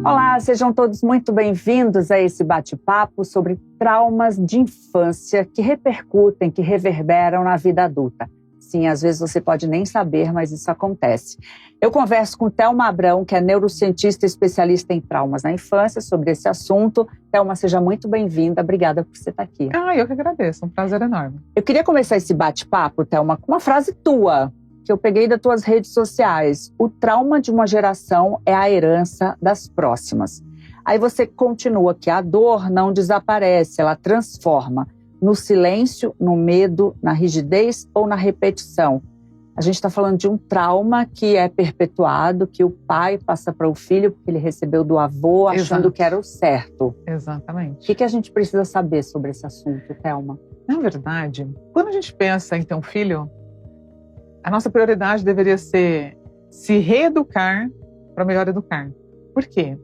Olá, sejam todos muito bem-vindos a esse bate-papo sobre traumas de infância que repercutem, que reverberam na vida adulta. Sim, às vezes você pode nem saber, mas isso acontece. Eu converso com Thelma Abrão, que é neurocientista especialista em traumas na infância, sobre esse assunto. Thelma, seja muito bem-vinda. Obrigada por você estar aqui. Eu que agradeço. Um prazer enorme. Eu queria começar esse bate-papo, Thelma, com uma frase tua, que eu peguei das tuas redes sociais. O trauma de uma geração é a herança das próximas. Aí você continua que a dor não desaparece, ela transforma no silêncio, no medo, na rigidez ou na repetição. A gente está falando de um trauma que é perpetuado, que o pai passa para o filho porque ele recebeu do avô achando que era o certo. Exatamente. O que a gente precisa saber sobre esse assunto, Thelma? Na verdade, quando a gente pensa em ter um filho, a nossa prioridade deveria ser se reeducar para melhor educar. Por quê?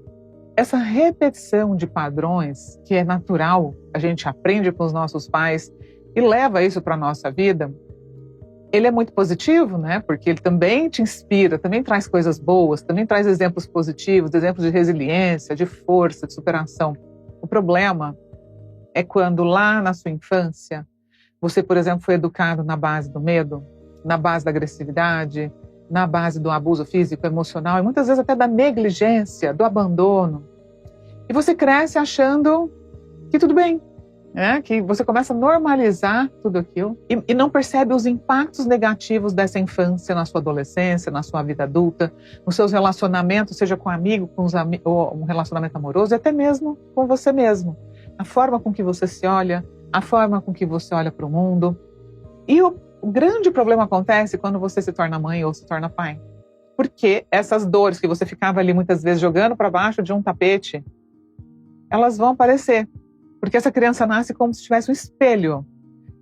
Essa repetição de padrões, que é natural, a gente aprende com os nossos pais e leva isso para a nossa vida, ele é muito positivo, né? Porque ele também te inspira, também traz coisas boas, também traz exemplos positivos, exemplos de resiliência, de força, de superação. O problema é quando lá na sua infância, você, por exemplo, foi educado na base do medo, na base da agressividade, na base do abuso físico, emocional e muitas vezes até da negligência, do abandono. E você cresce achando que tudo bem, né? Que você começa a normalizar tudo aquilo e não percebe os impactos negativos dessa infância na sua adolescência, na sua vida adulta, nos seus relacionamentos, seja com amigo, ou um relacionamento amoroso e até mesmo com você mesmo. A forma com que você se olha, a forma com que você olha para o mundo. E o grande problema acontece quando você se torna mãe ou se torna pai. Porque essas dores que você ficava ali muitas vezes jogando para baixo de um tapete, elas vão aparecer. Porque essa criança nasce como se tivesse um espelho.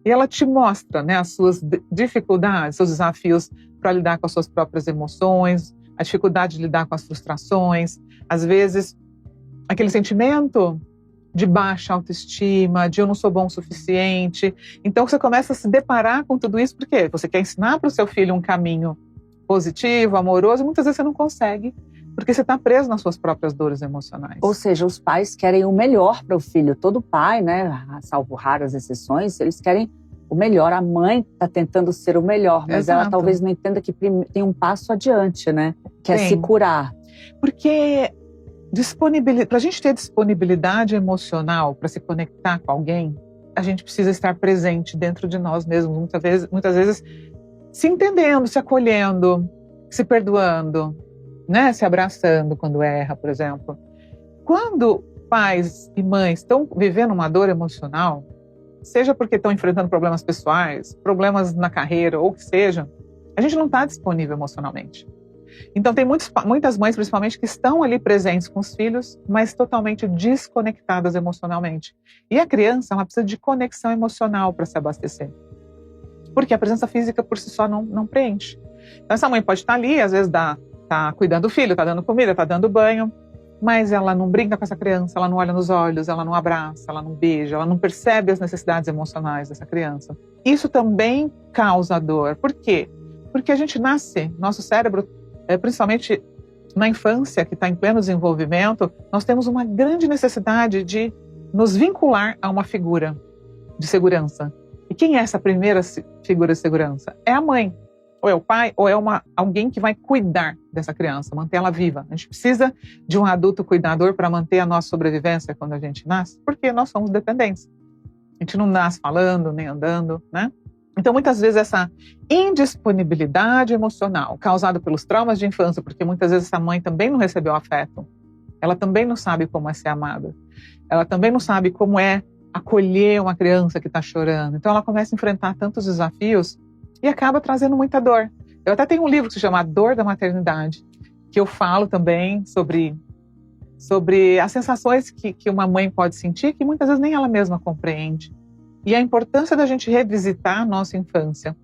E ela te mostra, né, as suas dificuldades, seus desafios para lidar com as suas próprias emoções, a dificuldade de lidar com as frustrações, às vezes aquele sentimento de baixa autoestima, de eu não sou bom o suficiente. Então você começa a se deparar com tudo isso, porque você quer ensinar para o seu filho um caminho positivo, amoroso, e muitas vezes você não consegue, porque você está preso nas suas próprias dores emocionais. Ou seja, os pais querem o melhor para o filho. Todo pai, né, salvo raras exceções, eles querem o melhor. A mãe está tentando ser o melhor, mas ela talvez não entenda que tem um passo adiante, né? Que é se curar. Porque para a gente ter disponibilidade emocional para se conectar com alguém, a gente precisa estar presente dentro de nós mesmos, muitas vezes se entendendo, se acolhendo, se perdoando, né? Se abraçando quando erra, por exemplo. Quando pais e mães estão vivendo uma dor emocional, seja porque estão enfrentando problemas pessoais, problemas na carreira ou o que seja, a gente não está disponível emocionalmente. Então tem muitas mães, principalmente, que estão ali presentes com os filhos, mas totalmente desconectadas emocionalmente. E a criança, ela precisa de conexão emocional para se abastecer. Porque a presença física por si só não preenche. Então essa mãe pode estar ali, às vezes tá cuidando do filho, tá dando comida, tá dando banho, mas ela não brinca com essa criança, ela não olha nos olhos, ela não abraça, ela não beija, ela não percebe as necessidades emocionais dessa criança. Isso também causa dor. Por quê? Porque a gente nasce, nosso cérebro, principalmente na infância, que está em pleno desenvolvimento, nós temos uma grande necessidade de nos vincular a uma figura de segurança. E quem é essa primeira figura de segurança? É a mãe, ou é o pai, ou é alguém que vai cuidar dessa criança, manter ela viva. A gente precisa de um adulto cuidador para manter a nossa sobrevivência quando a gente nasce, porque nós somos dependentes. A gente não nasce falando, nem andando, né? Então, muitas vezes, essa indisponibilidade emocional causada pelos traumas de infância, porque muitas vezes essa mãe também não recebeu afeto, ela também não sabe como é ser amada, ela também não sabe como é acolher uma criança que está chorando. Então, ela começa a enfrentar tantos desafios e acaba trazendo muita dor. Eu até tenho um livro que se chama A Dor da Maternidade, que eu falo também sobre as sensações que uma mãe pode sentir, que muitas vezes nem ela mesma compreende. E a importância da gente revisitar a nossa infância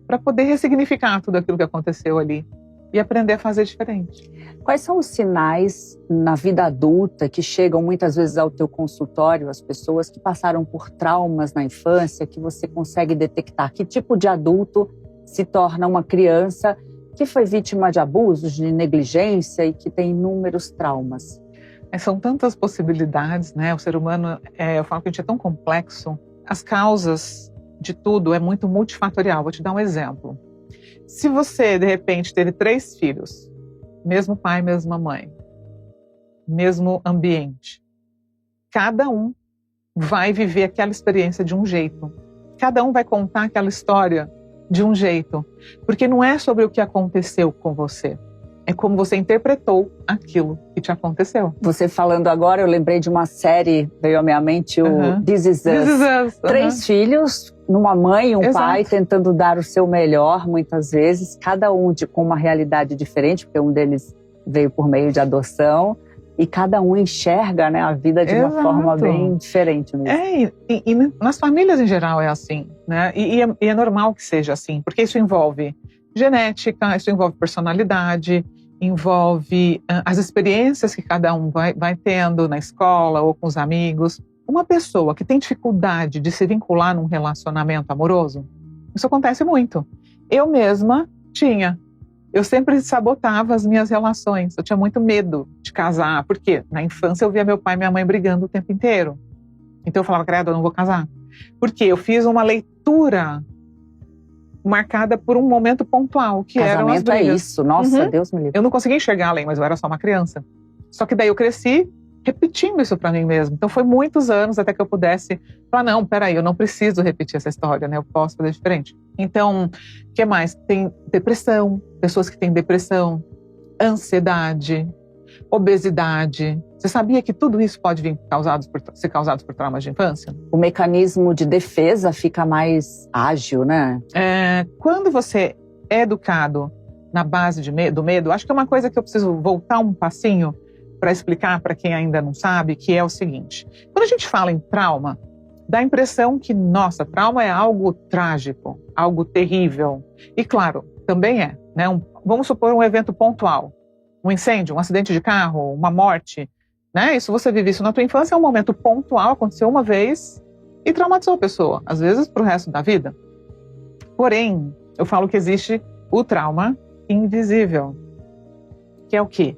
para poder ressignificar tudo aquilo que aconteceu ali e aprender a fazer diferente. Quais são os sinais na vida adulta que chegam muitas vezes ao teu consultório, as pessoas que passaram por traumas na infância, que você consegue detectar? Que tipo de adulto se torna uma criança que foi vítima de abusos, de negligência e que tem inúmeros traumas? São tantas possibilidades, né? O ser humano, eu falo que a gente é tão complexo. As causas de tudo é muito multifatorial. Vou te dar um exemplo. Se você, de repente, teve 3 filhos, mesmo pai, mesma mãe, mesmo ambiente, cada um vai viver aquela experiência de um jeito. Cada um vai contar aquela história de um jeito. Porque não é sobre o que aconteceu com você. É como você interpretou aquilo que te aconteceu. Você falando agora, eu lembrei de uma série, veio à minha mente, o This Is Us. This Is Us. 3 filhos, uma mãe e um pai, tentando dar o seu melhor, muitas vezes, cada um com uma realidade diferente, porque um deles veio por meio de adoção, e cada um enxerga, né, a vida de uma forma bem diferente mesmo. E nas famílias em geral é assim, né? E é normal que seja assim, porque isso envolve genética, isso envolve personalidade, envolve as experiências que cada um vai tendo na escola ou com os amigos. Uma pessoa que tem dificuldade de se vincular num relacionamento amoroso, isso acontece muito. Eu mesma tinha. Eu sempre sabotava as minhas relações. Eu tinha muito medo de casar, porque na infância eu via meu pai e minha mãe brigando o tempo inteiro. Então eu falava, credo, eu não vou casar. Porque eu fiz uma leitura marcada por um momento pontual, que eram as brigas. Casamento é isso, nossa, Deus me livre. Eu não conseguia enxergar além, mas eu era só uma criança. Só que daí eu cresci repetindo isso pra mim mesmo. Então foi muitos anos até que eu pudesse falar, não, peraí, eu não preciso repetir essa história, né? Eu posso fazer diferente. Então, o que mais? Tem depressão, pessoas que têm depressão, ansiedade, obesidade. Você sabia que tudo isso pode ser causado por traumas de infância? O mecanismo de defesa fica mais ágil, né? Quando você é educado na base do medo, acho que é uma coisa que eu preciso voltar um passinho para explicar para quem ainda não sabe, que é o seguinte. Quando a gente fala em trauma, dá a impressão que, nossa, trauma é algo trágico, algo terrível. E claro, também é, né? Vamos supor um evento pontual. Um incêndio, um acidente de carro, uma morte, né? Isso você vive isso na tua infância, é um momento pontual, aconteceu uma vez e traumatizou a pessoa, às vezes para o resto da vida. Porém, eu falo que existe o trauma invisível, que é o quê?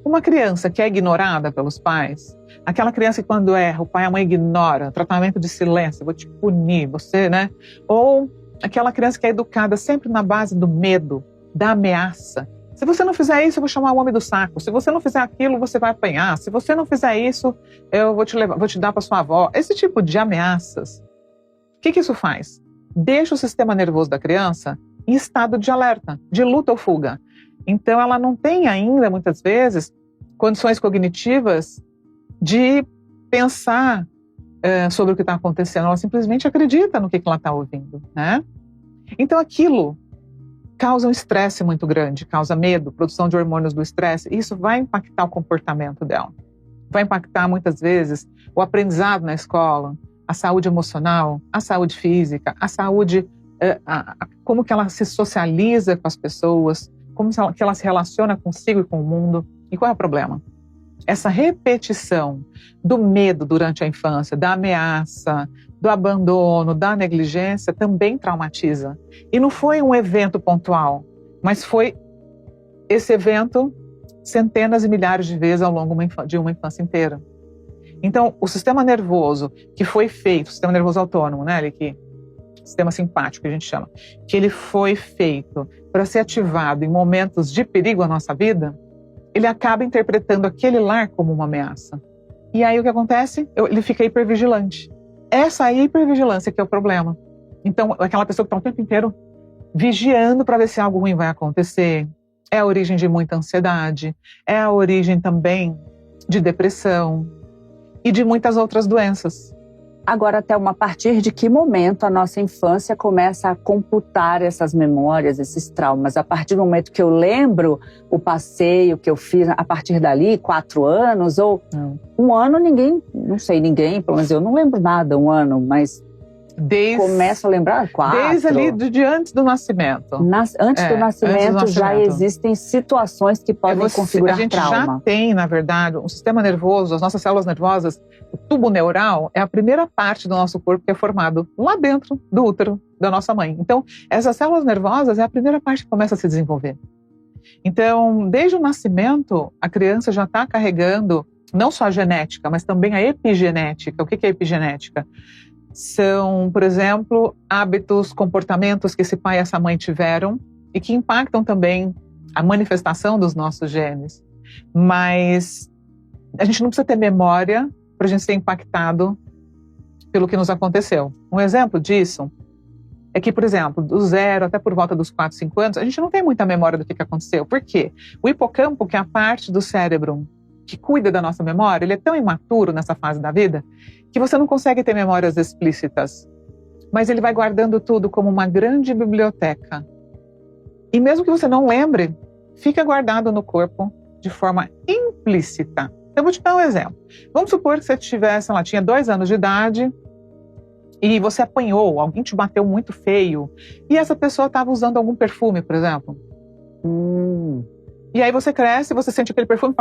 Uma criança que é ignorada pelos pais, aquela criança que quando erra, o pai e a mãe ignora, tratamento de silêncio, vou te punir, você, né? Ou aquela criança que é educada sempre na base do medo, da ameaça. Se você não fizer isso, eu vou chamar o homem do saco. Se você não fizer aquilo, você vai apanhar. Se você não fizer isso, eu vou te dar para sua avó. Esse tipo de ameaças. O que isso faz? Deixa o sistema nervoso da criança em estado de alerta, de luta ou fuga. Então, ela não tem ainda, muitas vezes, condições cognitivas de pensar sobre o que está acontecendo. Ela simplesmente acredita no que ela está ouvindo, né? Então, aquilo causa um estresse muito grande, causa medo, produção de hormônios do estresse. Isso vai impactar o comportamento dela. Vai impactar, muitas vezes, o aprendizado na escola, a saúde emocional, a saúde física, a saúde, como que ela se socializa com as pessoas, como que ela se relaciona consigo e com o mundo. E qual é o problema? Essa repetição do medo durante a infância, da ameaça, do abandono, da negligência, também traumatiza. E não foi um evento pontual, mas foi esse evento centenas e milhares de vezes ao longo de uma infância inteira. Então, o sistema nervoso que foi feito, o sistema nervoso autônomo, né, sistema simpático que a gente chama, que ele foi feito para ser ativado em momentos de perigo à nossa vida, ele acaba interpretando aquele lar como uma ameaça. E aí o que acontece? Ele fica hipervigilante. Essa hipervigilância que é o problema. Então, aquela pessoa que está o tempo inteiro vigiando para ver se algo ruim vai acontecer, é a origem de muita ansiedade, é a origem também de depressão e de muitas outras doenças. Agora, Thelma, a partir de que momento a nossa infância começa a computar essas memórias, esses traumas? A partir do momento que eu lembro o passeio que eu fiz, a partir dali, 4 anos, ou 1 ano, ninguém, pelo menos eu não lembro nada, 1 ano, mas começo a lembrar 4. Desde ali, de antes do nascimento. Antes do nascimento já existem situações que podem configurar trauma. A gente já tem, na verdade, um sistema nervoso, as nossas células nervosas, o tubo neural é a primeira parte do nosso corpo que é formado lá dentro do útero da nossa mãe. Então, essas células nervosas é a primeira parte que começa a se desenvolver. Então, desde o nascimento, a criança já está carregando não só a genética, mas também a epigenética. O que é epigenética? São, por exemplo, hábitos, comportamentos que esse pai e essa mãe tiveram e que impactam também a manifestação dos nossos genes. Mas a gente não precisa ter memória para a gente ser impactado pelo que nos aconteceu. Um exemplo disso é que, por exemplo, do 0 até por volta dos 4, 5 anos, a gente não tem muita memória do que aconteceu. Por quê? O hipocampo, que é a parte do cérebro que cuida da nossa memória, ele é tão imaturo nessa fase da vida que você não consegue ter memórias explícitas. Mas ele vai guardando tudo como uma grande biblioteca. E mesmo que você não lembre, fica guardado no corpo de forma implícita. Eu vou te dar um exemplo. Vamos supor que você tinha 2 anos de idade e você apanhou, alguém te bateu muito feio e essa pessoa estava usando algum perfume, por exemplo. E aí você cresce, você sente aquele perfume,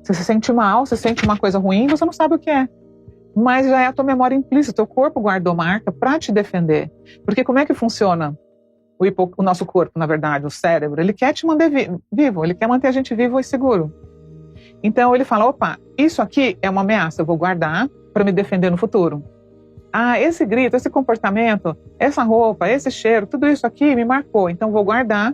você se sente mal, você sente uma coisa ruim, você não sabe o que é. Mas já é a tua memória implícita, o teu corpo guardou marca para te defender. Porque como é que funciona o nosso corpo, na verdade, o cérebro? Ele quer te manter vivo, ele quer manter a gente vivo e seguro. Então ele fala, opa, isso aqui é uma ameaça, eu vou guardar para me defender no futuro. Ah, esse grito, esse comportamento, essa roupa, esse cheiro, tudo isso aqui me marcou, então vou guardar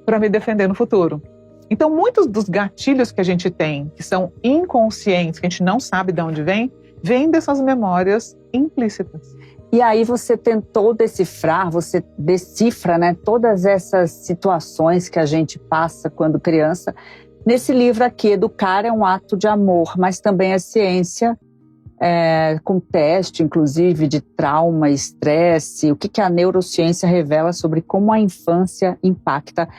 para me defender no futuro. Então muitos dos gatilhos que a gente tem, que são inconscientes, que a gente não sabe de onde vem dessas memórias implícitas. E aí você tentou decifrar, você decifra, né, todas essas situações que a gente passa quando criança. Nesse livro aqui, Educar é um ato de amor, mas também é ciência, com teste, inclusive, de trauma, estresse, o que a neurociência revela sobre como a infância impacta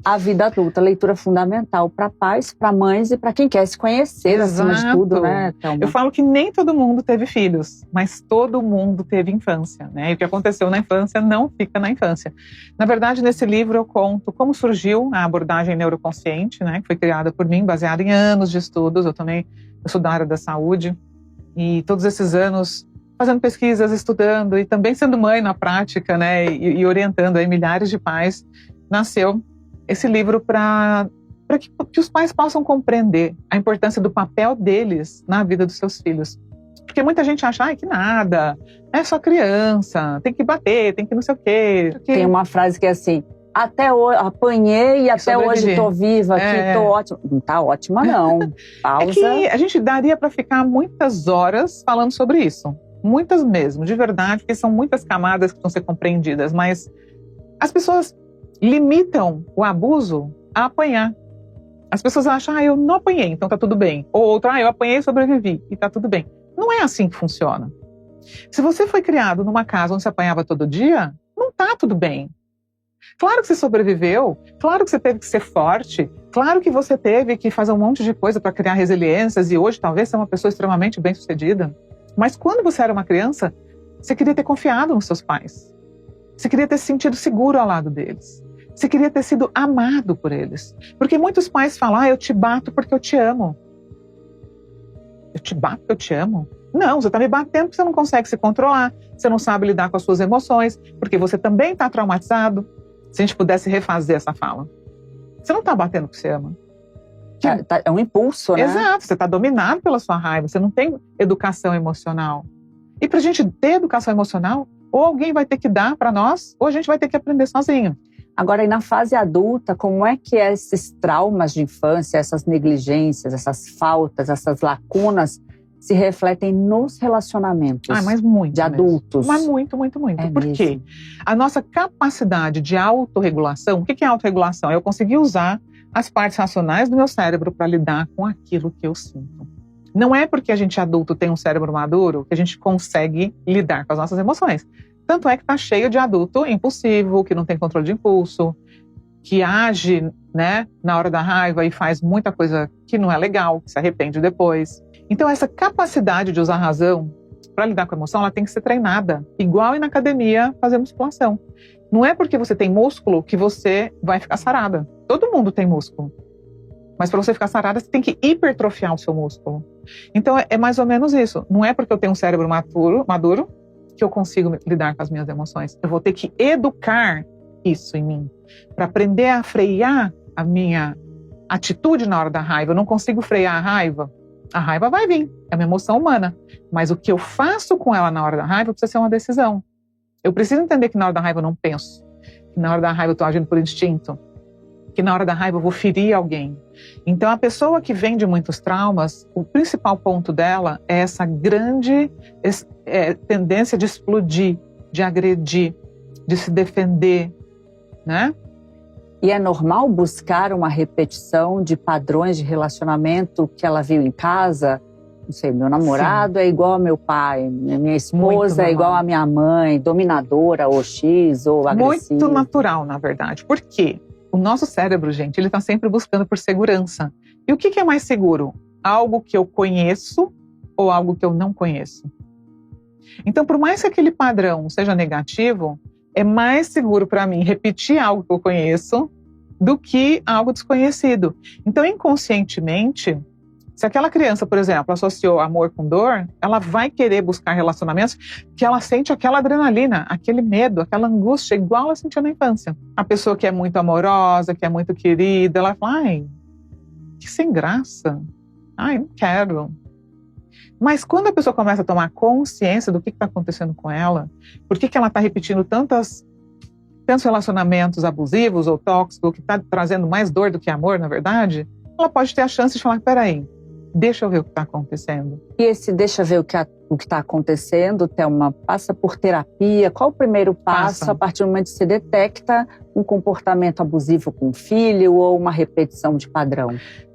a vida adulta. Leitura fundamental para pais, para mães e para quem quer se conhecer, acima de tudo, né, Thelma? Eu falo que nem todo mundo teve filhos, mas todo mundo teve infância, né? E o que aconteceu na infância não fica na infância. Na verdade, nesse livro eu conto como surgiu a abordagem neuroconsciente, né, que foi criada por mim, baseada em anos de estudos. Eu sou da área da saúde e todos esses anos fazendo pesquisas, estudando e também sendo mãe na prática, né, e orientando aí milhares de pais, nasceu esse livro para que os pais possam compreender a importância do papel deles na vida dos seus filhos. Porque muita gente acha, que nada, é só criança, tem que bater, tem que não sei o quê. Tem uma frase que é assim, até hoje, apanhei e até hoje tô viva aqui, tô ótima. Não tá ótima não, pausa. É que a gente daria para ficar muitas horas falando sobre isso. Muitas mesmo, de verdade, porque são muitas camadas que precisam ser compreendidas, mas as pessoas limitam o abuso a apanhar. As pessoas acham, eu não apanhei, então tá tudo bem. Ou outra, eu apanhei e sobrevivi, e tá tudo bem. Não é assim que funciona. Se você foi criado numa casa onde você apanhava todo dia, não tá tudo bem. Claro que você sobreviveu, claro que você teve que ser forte, claro que você teve que fazer um monte de coisa para criar resiliências e hoje talvez ser uma pessoa extremamente bem-sucedida. Mas quando você era uma criança, você queria ter confiado nos seus pais. Você queria ter se sentido seguro ao lado deles. Você queria ter sido amado por eles. Porque muitos pais falam, eu te bato porque eu te amo. Eu te bato porque eu te amo? Não, você está me batendo porque você não consegue se controlar, você não sabe lidar com as suas emoções, porque você também está traumatizado. Se a gente pudesse refazer essa fala. Você não está batendo porque você ama. É um impulso, né? Exato, você está dominado pela sua raiva, você não tem educação emocional. E para a gente ter educação emocional, ou alguém vai ter que dar para nós, ou a gente vai ter que aprender sozinho. Agora, e na fase adulta, como é que esses traumas de infância, essas negligências, essas faltas, essas lacunas se refletem nos relacionamentos mas muito de adultos? Mas muito, muito, muito. É Por mesmo? quê? A nossa capacidade de autorregulação, o que é autorregulação? É eu conseguir usar as partes racionais do meu cérebro para lidar com aquilo que eu sinto. Não é porque a gente adulto tem um cérebro maduro que a gente consegue lidar com as nossas emoções. Tanto é que está cheio de adulto impulsivo, que não tem controle de impulso, que age, né, na hora da raiva e faz muita coisa que não é legal, que se arrepende depois. Então essa capacidade de usar a razão para lidar com a emoção, ela tem que ser treinada. Igual ir na academia fazer musculação. Não é porque você tem músculo que você vai ficar sarada. Todo mundo tem músculo. Mas para você ficar sarada, você tem que hipertrofiar o seu músculo. Então é mais ou menos isso. Não é porque eu tenho um cérebro maduro que eu consigo lidar com as minhas emoções. Eu vou ter que educar isso em mim. Para aprender a frear a minha atitude na hora da raiva. Eu não consigo frear a raiva. A raiva vai vir, é uma emoção humana. Mas o que eu faço com ela na hora da raiva precisa ser uma decisão. Eu preciso entender que na hora da raiva eu não penso, que na hora da raiva eu estou agindo por instinto, que na hora da raiva eu vou ferir alguém. Então a pessoa que vem de muitos traumas, o principal ponto dela é essa grande tendência de explodir, de agredir, de se defender, né? E é normal buscar uma repetição de padrões de relacionamento que ela viu em casa? Não sei, meu namorado é igual ao meu pai, minha esposa é igual à minha mãe, dominadora ou X ou agressiva. Muito natural, na verdade. Por quê? O nosso cérebro, gente, ele está sempre buscando por segurança. E o que é mais seguro? Algo que eu conheço ou algo que eu não conheço? Então, por mais que aquele padrão seja negativo, é mais seguro para mim repetir algo que eu conheço do que algo desconhecido. Então, inconscientemente, se aquela criança, por exemplo, associou amor com dor, ela vai querer buscar relacionamentos que ela sente aquela adrenalina, aquele medo, aquela angústia, igual ela sentia na infância. A pessoa que é muito amorosa, que é muito querida, ela fala, ai, que sem graça. Ai, não quero. Mas quando a pessoa começa a tomar consciência do que está acontecendo com ela, por que ela está repetindo tantos relacionamentos abusivos ou tóxicos, que está trazendo mais dor do que amor, na verdade, ela pode ter a chance de falar, peraí, deixa eu ver o que está acontecendo. E esse deixa eu ver o que está acontecendo, Thelma, passa por terapia? Qual o primeiro passo a partir do momento que você detecta um comportamento abusivo com o filho ou uma repetição de padrão?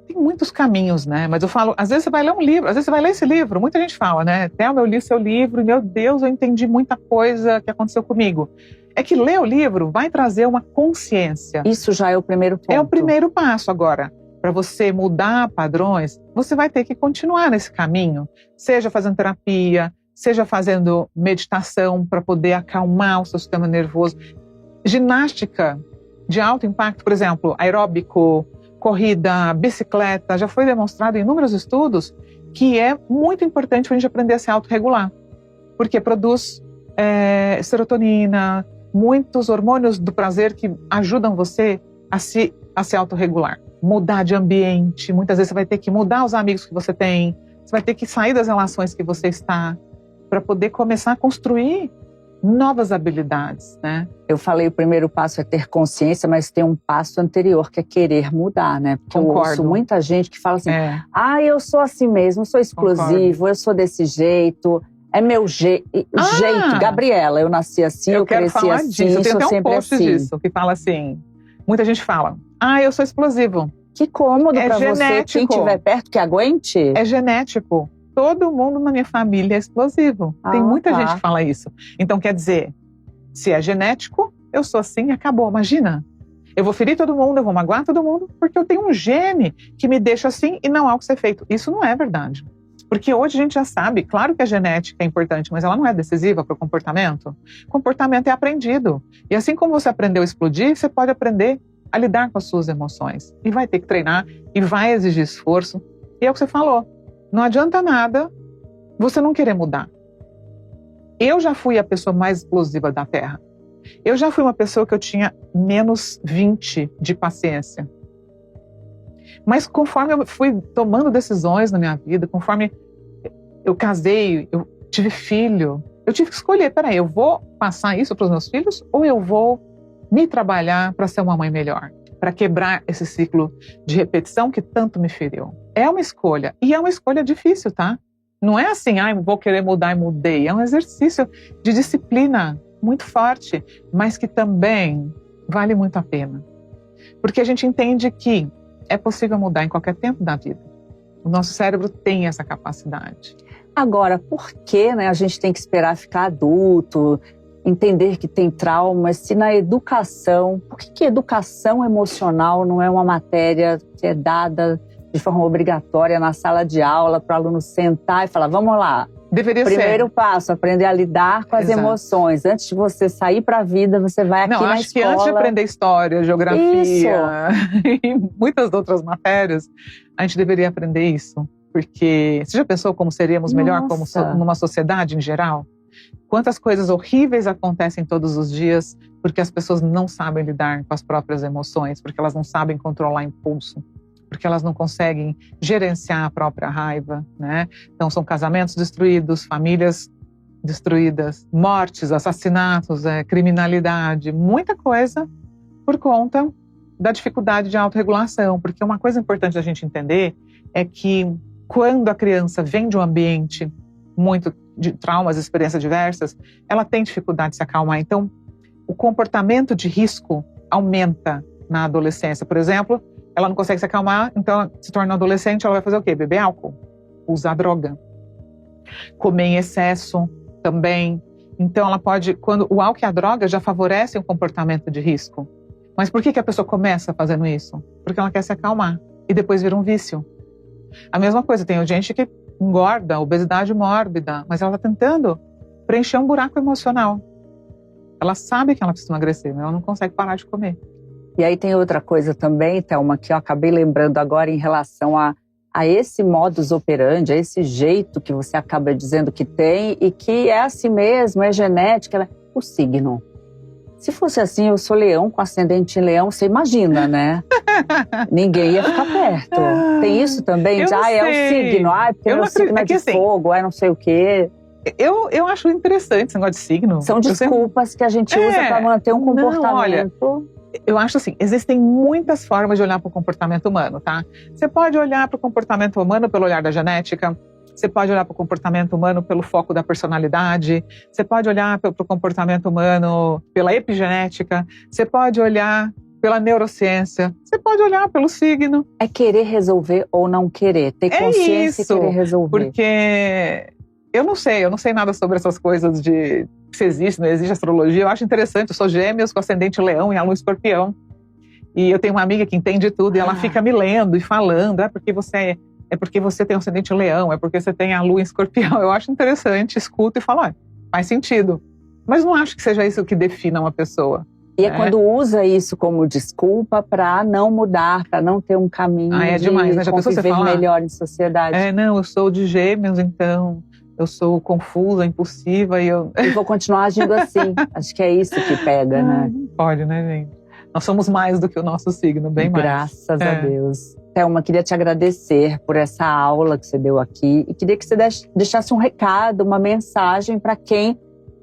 Tem muitos caminhos, né? Mas eu falo, às vezes você vai ler um livro, às vezes você vai ler esse livro, muita gente fala, né? Thelma, eu li seu livro e, meu Deus, eu entendi muita coisa que aconteceu comigo. É que ler o livro vai trazer uma consciência. Isso já é o primeiro ponto. É o primeiro passo agora. Para você mudar padrões, você vai ter que continuar nesse caminho. Seja fazendo terapia, seja fazendo meditação para poder acalmar o seu sistema nervoso. Ginástica de alto impacto, por exemplo, aeróbico, corrida, bicicleta, já foi demonstrado em inúmeros estudos que é muito importante para a gente aprender a se autorregular, porque produz serotonina, muitos hormônios do prazer que ajudam você a se autorregular. Mudar de ambiente, muitas vezes você vai ter que mudar os amigos que você tem, você vai ter que sair das relações que você está, para poder começar a construir novas habilidades, né? Eu falei, o primeiro passo é ter consciência, mas tem um passo anterior, que é querer mudar, né? Porque eu ouço muita gente que fala assim, eu sou assim mesmo, eu sou explosivo, eu sou desse jeito, é meu jeito, Gabriela, eu nasci assim, eu cresci assim, disso. Eu tenho até um post assim. Disso, que fala assim, muita gente fala, eu sou explosivo. Que cômodo pra você, quem estiver perto, que aguente. É genético. Todo mundo na minha família é explosivo. Tem muita gente que fala isso. Então, quer dizer, se é genético, eu sou assim e acabou. Imagina, eu vou ferir todo mundo, eu vou magoar todo mundo, porque eu tenho um gene que me deixa assim e não há o que ser feito. Isso não é verdade. Porque hoje a gente já sabe, claro que a genética é importante, mas ela não é decisiva para o comportamento. O comportamento é aprendido. E assim como você aprendeu a explodir, você pode aprender a lidar com as suas emoções. E vai ter que treinar, e vai exigir esforço. E é o que você falou. Não adianta nada você não querer mudar. Eu já fui a pessoa mais explosiva da Terra. Eu já fui uma pessoa que eu tinha menos 20 de paciência. Mas conforme eu fui tomando decisões na minha vida, conforme eu casei, eu tive filho, eu tive que escolher, peraí, eu vou passar isso para os meus filhos ou eu vou me trabalhar para ser uma mãe melhor? Para quebrar esse ciclo de repetição que tanto me feriu. É uma escolha. E é uma escolha difícil, tá? Não é assim, vou querer mudar e mudei. É um exercício de disciplina muito forte, mas que também vale muito a pena. Porque a gente entende que é possível mudar em qualquer tempo da vida. O nosso cérebro tem essa capacidade. Agora, por que, né, a gente tem que esperar ficar adulto, entender que tem traumas, se na educação, por que educação emocional não é uma matéria que é dada de forma obrigatória na sala de aula para o aluno sentar e falar, vamos lá, primeiro passo, aprender a lidar com as emoções. Antes de você sair para a vida, você vai aqui na escola. Acho que antes de aprender história, geografia e muitas outras matérias, a gente deveria aprender isso. Porque você já pensou como seríamos melhor como numa sociedade em geral? Quantas coisas horríveis acontecem todos os dias porque as pessoas não sabem lidar com as próprias emoções, porque elas não sabem controlar impulso, porque elas não conseguem gerenciar a própria raiva, né? Então são casamentos destruídos, famílias destruídas, mortes, assassinatos, criminalidade, muita coisa por conta da dificuldade de autorregulação. Porque uma coisa importante da gente entender é que quando a criança vem de um ambiente muito de traumas, experiências diversas, ela tem dificuldade de se acalmar. Então, o comportamento de risco aumenta na adolescência. Por exemplo, ela não consegue se acalmar, então se torna adolescente, ela vai fazer o quê? Beber álcool, usar droga, comer em excesso também. Então ela pode, quando o álcool e a droga já favorecem o comportamento de risco. Mas por que a pessoa começa fazendo isso? Porque ela quer se acalmar e depois vira um vício. A mesma coisa, tem gente que engorda, obesidade mórbida, mas ela está tentando preencher um buraco emocional. Ela sabe que ela precisa emagrecer, mas ela não consegue parar de comer. E aí tem outra coisa também, Thelma, que eu acabei lembrando agora em relação a esse modus operandi, a esse jeito que você acaba dizendo que tem e que é assim mesmo, é genética, o signo. Se fosse assim, eu sou leão com ascendente em leão, você imagina, né? Ninguém ia ficar perto. Tem isso também? É o signo, porque meu signo é de fogo, não sei o quê. Eu acho interessante esse negócio de signo. São desculpas que a gente usa para manter um comportamento. Não, olha, eu acho assim, existem muitas formas de olhar para o comportamento humano, tá? Você pode olhar para o comportamento humano pelo olhar da genética, você pode olhar para o comportamento humano pelo foco da personalidade, você pode olhar para o comportamento humano pela epigenética, você pode olhar pela neurociência, você pode olhar pelo signo. É querer resolver ou não querer, ter consciência e querer resolver. Porque eu não sei nada sobre essas coisas de se existe, não existe astrologia. Eu acho interessante, eu sou gêmeos com ascendente leão e a lua escorpião. E eu tenho uma amiga que entende tudo e ela fica me lendo e falando, é porque você tem ascendente leão, é porque você tem a lua em escorpião. Eu acho interessante, escuto e falo, faz sentido. Mas não acho que seja isso que defina uma pessoa. E é quando usa isso como desculpa para não mudar, para não ter um caminho demais, né? Já pensou você falar melhor em sociedade. Eu sou de gêmeos, então eu sou confusa, impulsiva e vou continuar agindo assim. Acho que é isso que pega, né? Pode, né, gente? Nós somos mais do que o nosso signo, bem mais. Graças a Deus. Thelma, queria te agradecer por essa aula que você deu aqui e queria que você deixasse um recado, uma mensagem para quem,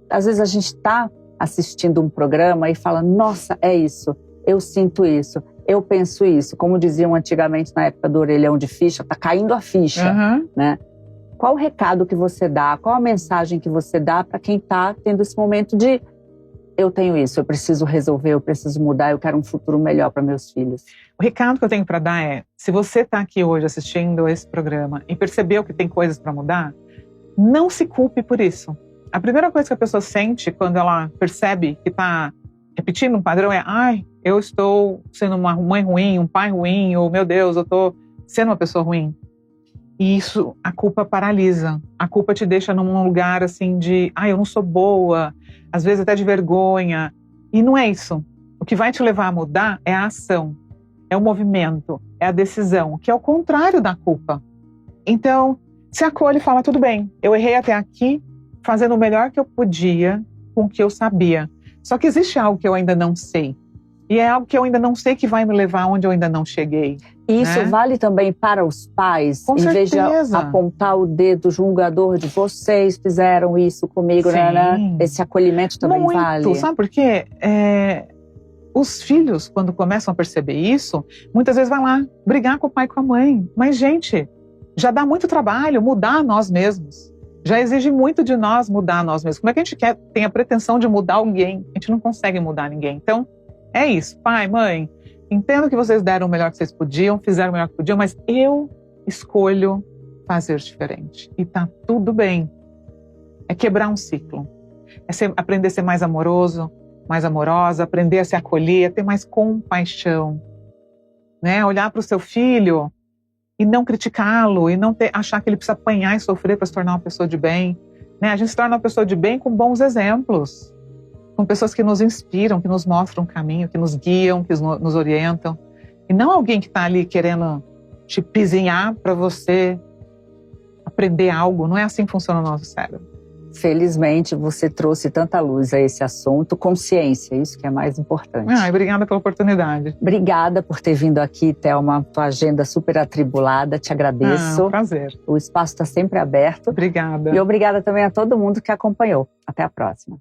às vezes a gente está assistindo um programa e fala, nossa, é isso, eu sinto isso, eu penso isso. Como diziam antigamente na época do orelhão de ficha, tá caindo a ficha, né? Qual o recado que você dá, qual a mensagem que você dá para quem está tendo esse momento de eu tenho isso, eu preciso resolver, eu preciso mudar, eu quero um futuro melhor para meus filhos? O recado que eu tenho para dar é, se você está aqui hoje assistindo esse programa e percebeu que tem coisas para mudar, não se culpe por isso. A primeira coisa que a pessoa sente quando ela percebe que está repetindo um padrão é eu estou sendo uma mãe ruim, um pai ruim, ou meu Deus, eu estou sendo uma pessoa ruim. E isso, a culpa paralisa. A culpa te deixa num lugar assim de, eu não sou boa, às vezes até de vergonha. E não é isso. O que vai te levar a mudar é a ação, é o movimento, é a decisão, que é o contrário da culpa. Então, se acolhe e fala, tudo bem, eu errei até aqui, fazendo o melhor que eu podia com o que eu sabia. Só que existe algo que eu ainda não sei. E é algo que eu ainda não sei que vai me levar onde eu ainda não cheguei. E isso vale também para os pais? Com em vez de certeza. apontar o dedo julgador de vocês fizeram isso comigo, né? Esse acolhimento também muito, vale. Sabe por quê? Os filhos, quando começam a perceber isso, muitas vezes vão lá brigar com o pai e com a mãe. Mas, gente, já dá muito trabalho mudar nós mesmos. Já exige muito de nós mudar nós mesmos. Como é que a gente tem a pretensão de mudar alguém? A gente não consegue mudar ninguém. Então, é isso. Pai, mãe, entendo que vocês deram o melhor que vocês podiam, fizeram o melhor que podiam, mas eu escolho fazer diferente. E tá tudo bem. É quebrar um ciclo. Aprender a ser mais amoroso, mais amorosa, aprender a se acolher, a ter mais compaixão. Né? Olhar para o seu filho e não criticá-lo, e não achar que ele precisa apanhar e sofrer para se tornar uma pessoa de bem. Né? A gente se torna uma pessoa de bem com bons exemplos. Com pessoas que nos inspiram, que nos mostram o caminho, que nos guiam, que nos orientam. E não alguém que está ali querendo te pisinhar para você aprender algo. Não é assim que funciona o nosso cérebro. felizmente você trouxe tanta luz a esse assunto, consciência, isso que é mais importante. Obrigada pela oportunidade. Obrigada por ter vindo aqui, Thelma, tua agenda super atribulada, te agradeço. Um prazer. O espaço está sempre aberto. Obrigada. E obrigada também a todo mundo que acompanhou. Até a próxima.